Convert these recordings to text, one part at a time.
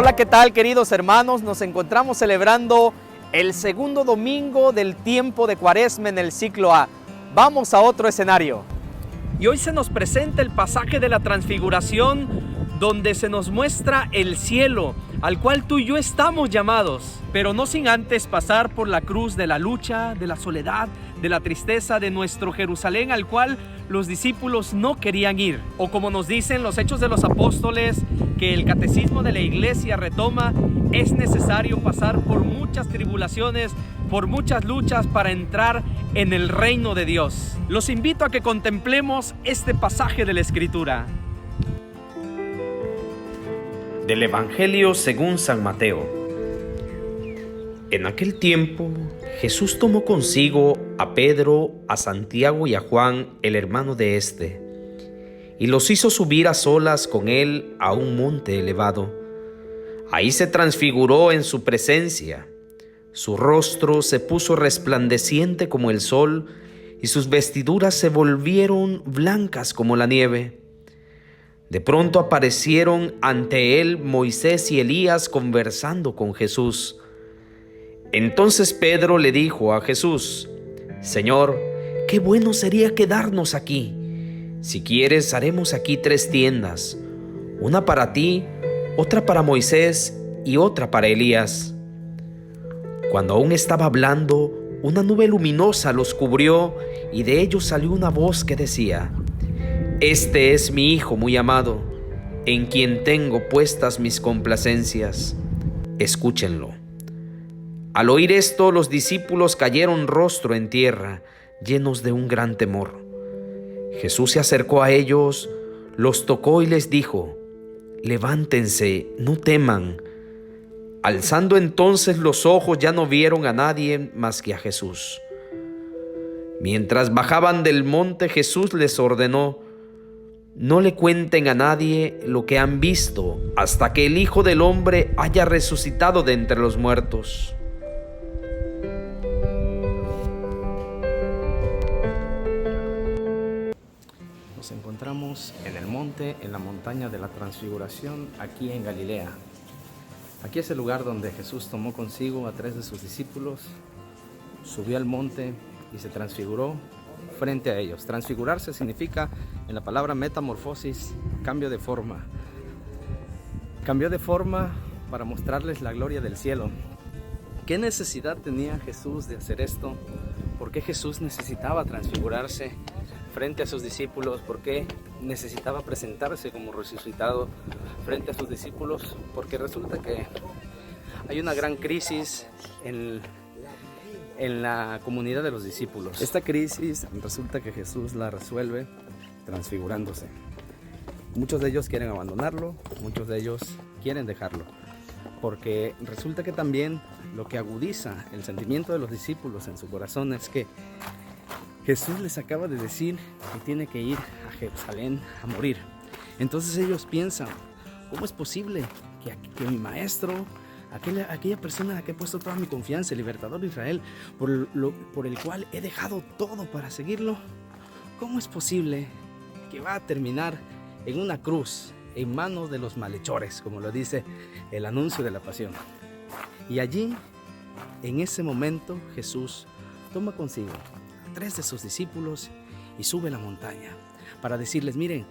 Hola, ¿qué tal, queridos hermanos? Nos encontramos celebrando el segundo domingo del tiempo de Cuaresma en el ciclo A. Vamos a otro escenario. Y hoy se nos presenta el pasaje de la Transfiguración, donde se nos muestra el cielo, al cual tú y yo estamos llamados, pero no sin antes pasar por la cruz de la lucha, de la soledad, de la tristeza de nuestro Jerusalén, al cual los discípulos no querían ir. O como nos dicen los Hechos de los Apóstoles, que el Catecismo de la Iglesia retoma, es necesario pasar por muchas tribulaciones, por muchas luchas para entrar en el reino de Dios. Los invito a que contemplemos este pasaje de la Escritura. Del Evangelio según San Mateo. En aquel tiempo, Jesús tomó consigo a Pedro, a Santiago y a Juan, el hermano de éste, y los hizo subir a solas con él a un monte elevado. Ahí se transfiguró en su presencia. Su rostro se puso resplandeciente como el sol, y sus vestiduras se volvieron blancas como la nieve. De pronto aparecieron ante él Moisés y Elías conversando con Jesús. Entonces Pedro le dijo a Jesús: Señor, qué bueno sería quedarnos aquí. Si quieres, haremos aquí 3 tiendas, una para ti, otra para Moisés y otra para Elías. Cuando aún estaba hablando, una nube luminosa los cubrió y de ellos salió una voz que decía: Este es mi Hijo muy amado, en quien tengo puestas mis complacencias. Escúchenlo. Al oír esto, los discípulos cayeron rostro en tierra, llenos de un gran temor. Jesús se acercó a ellos, los tocó y les dijo: Levántense, no teman. Alzando entonces los ojos, ya no vieron a nadie más que a Jesús. Mientras bajaban del monte, Jesús les ordenó: No le cuenten a nadie lo que han visto hasta que el Hijo del Hombre haya resucitado de entre los muertos. Nos encontramos en el monte, en la montaña de la Transfiguración, aquí en Galilea. Aquí es el lugar donde Jesús tomó consigo a 3 de sus discípulos, subió al monte y se transfiguró frente a ellos. Transfigurarse significa, en la palabra metamorfosis, cambio de forma. Cambió de forma para mostrarles la gloria del cielo. ¿Qué necesidad tenía Jesús de hacer esto? ¿Por qué Jesús necesitaba transfigurarse frente a sus discípulos? ¿Por qué necesitaba presentarse como resucitado frente a sus discípulos? Porque resulta que hay una gran crisis en la comunidad de los discípulos. Esta crisis resulta que Jesús la resuelve transfigurándose. Muchos de ellos quieren abandonarlo, muchos de ellos quieren dejarlo, porque resulta que también lo que agudiza el sentimiento de los discípulos en su corazón es que Jesús les acaba de decir que tiene que ir a Jerusalén a morir. Entonces ellos piensan: ¿cómo es posible que mi maestro, aquella persona en la que he puesto toda mi confianza, el libertador de Israel, por el cual he dejado todo para seguirlo, cómo es posible que va a terminar en una cruz, en manos de los malhechores, como lo dice el anuncio de la pasión? Y allí, en ese momento, Jesús toma consigo a 3 de sus discípulos y sube la montaña para decirles: miren,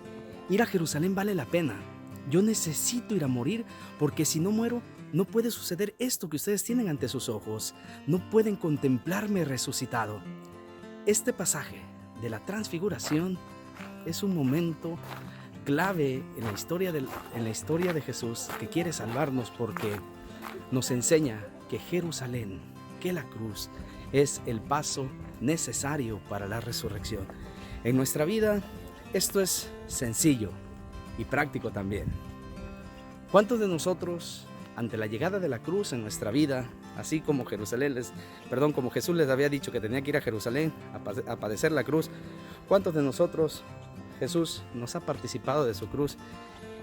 ir a Jerusalén vale la pena. Yo necesito ir a morir, porque si no muero, no puede suceder esto que ustedes tienen ante sus ojos. No pueden contemplarme resucitado. Este pasaje de la Transfiguración es un momento clave en la historia de Jesús, que quiere salvarnos, porque nos enseña que Jerusalén, que la cruz, es el paso necesario para la resurrección. En nuestra vida esto es sencillo y práctico también. ¿Cuántos de nosotros, ante la llegada de la cruz en nuestra vida, así como como Jesús les había dicho que tenía que ir a Jerusalén a padecer la cruz, cuántos de nosotros Jesús nos ha participado de su cruz,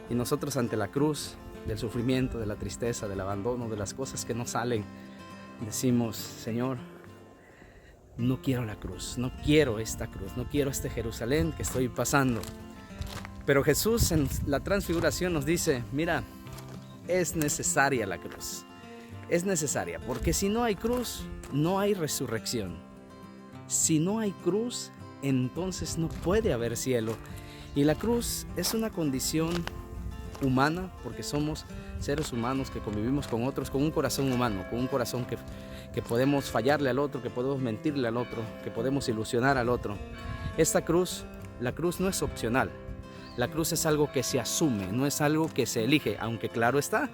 y nosotros ante la cruz del sufrimiento, de la tristeza, del abandono, de las cosas que no salen, decimos: Señor, no quiero la cruz, no quiero esta cruz, no quiero este Jerusalén que estoy pasando? Pero Jesús en la Transfiguración nos dice: mira, es necesaria la cruz. Es necesaria, porque si no hay cruz, no hay resurrección. Si no hay cruz, entonces no puede haber cielo. Y la cruz es una condición humana, porque somos seres humanos que convivimos con otros, con un corazón humano, con un corazón que podemos fallarle al otro, que podemos mentirle al otro, que podemos ilusionar al otro. Esta cruz, la cruz no es opcional. La cruz es algo que se asume, no es algo que se elige, aunque claro está,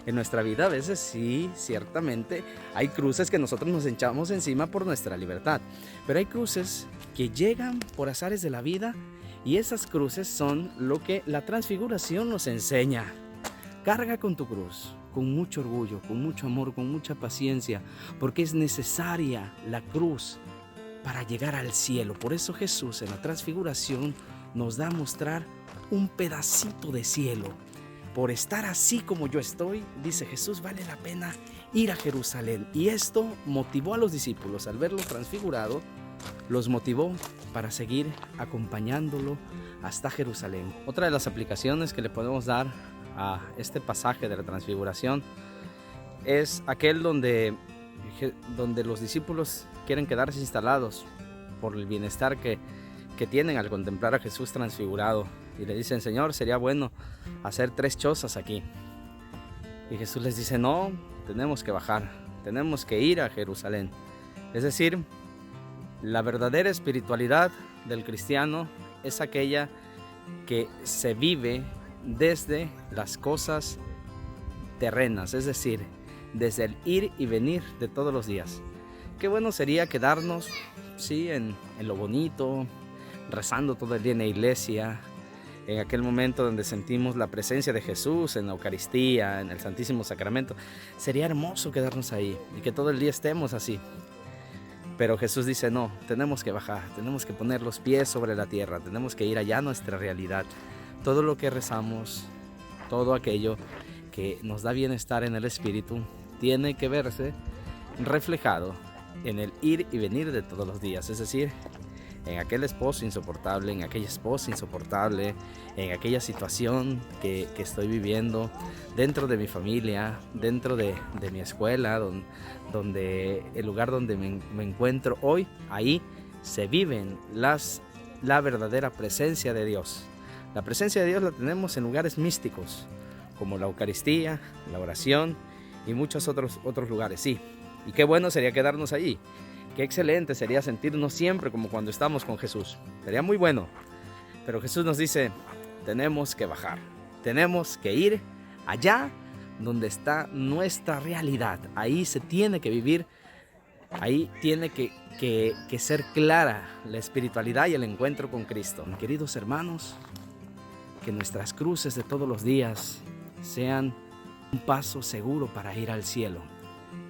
en nuestra vida a veces sí, ciertamente, hay cruces que nosotros nos echamos encima por nuestra libertad. Pero hay cruces que llegan por azares de la vida y esas cruces son lo que la transfiguración nos enseña. Carga con tu cruz, con mucho orgullo, con mucho amor, con mucha paciencia, porque es necesaria la cruz para llegar al cielo. Por eso Jesús en la transfiguración nos da a mostrar un pedacito de cielo. Por estar así como yo estoy, dice Jesús, vale la pena ir a Jerusalén. Y esto motivó a los discípulos, al verlo transfigurado, los motivó para seguir acompañándolo hasta Jerusalén. Otra de las aplicaciones que le podemos dar a este pasaje de la transfiguración es aquel donde los discípulos quieren quedarse instalados por el bienestar que tienen al contemplar a Jesús transfigurado. Y le dicen, Señor, sería bueno hacer 3 chozas aquí. Y Jesús les dice, no, tenemos que bajar, tenemos que ir a Jerusalén. Es decir, la verdadera espiritualidad del cristiano es aquella que se vive desde las cosas terrenas, es decir, desde el ir y venir de todos los días. Qué bueno sería quedarnos, sí, en lo bonito, rezando todo el día en la iglesia, en aquel momento donde sentimos la presencia de Jesús en la Eucaristía, en el Santísimo Sacramento. Sería hermoso quedarnos ahí y que todo el día estemos así. Pero Jesús dice, no, tenemos que bajar, tenemos que poner los pies sobre la tierra, tenemos que ir allá a nuestra realidad. Todo lo que rezamos, todo aquello que nos da bienestar en el espíritu, tiene que verse reflejado en el ir y venir de todos los días, es decir, en aquel esposo insoportable, en aquella esposa insoportable, en aquella situación que estoy viviendo dentro de mi familia, dentro de mi escuela, donde el lugar donde me encuentro hoy, ahí se viven la verdadera presencia de Dios. La presencia de Dios la tenemos en lugares místicos, como la Eucaristía, la oración y muchos otros lugares, sí. Y qué bueno sería quedarnos allí. Qué excelente sería sentirnos siempre como cuando estamos con Jesús. Sería muy bueno. Pero Jesús nos dice, tenemos que bajar. Tenemos que ir allá donde está nuestra realidad. Ahí se tiene que vivir. Ahí tiene que ser clara la espiritualidad y el encuentro con Cristo. Queridos hermanos, que nuestras cruces de todos los días sean un paso seguro para ir al cielo.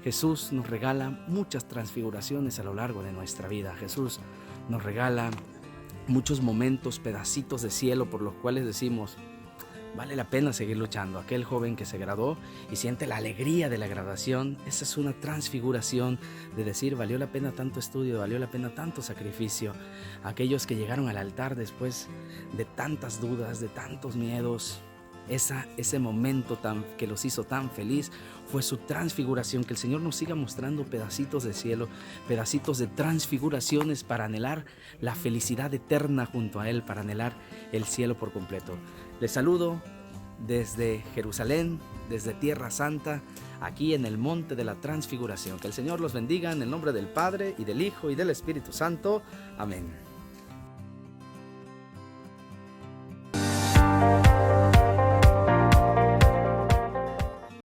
Jesús nos regala muchas transfiguraciones a lo largo de nuestra vida. Jesús nos regala muchos momentos, pedacitos de cielo por los cuales decimos, vale la pena seguir luchando. Aquel joven que se graduó y siente la alegría de la graduación, esa es una transfiguración de decir, valió la pena tanto estudio, valió la pena tanto sacrificio. Aquellos que llegaron al altar después de tantas dudas, de tantos miedos, ese momento que los hizo tan feliz fue su transfiguración. Que el Señor nos siga mostrando pedacitos de cielo, pedacitos de transfiguraciones para anhelar la felicidad eterna junto a Él, para anhelar el cielo por completo. Les saludo desde Jerusalén, desde Tierra Santa, aquí en el Monte de la Transfiguración. Que el Señor los bendiga en el nombre del Padre y del Hijo y del Espíritu Santo. Amén.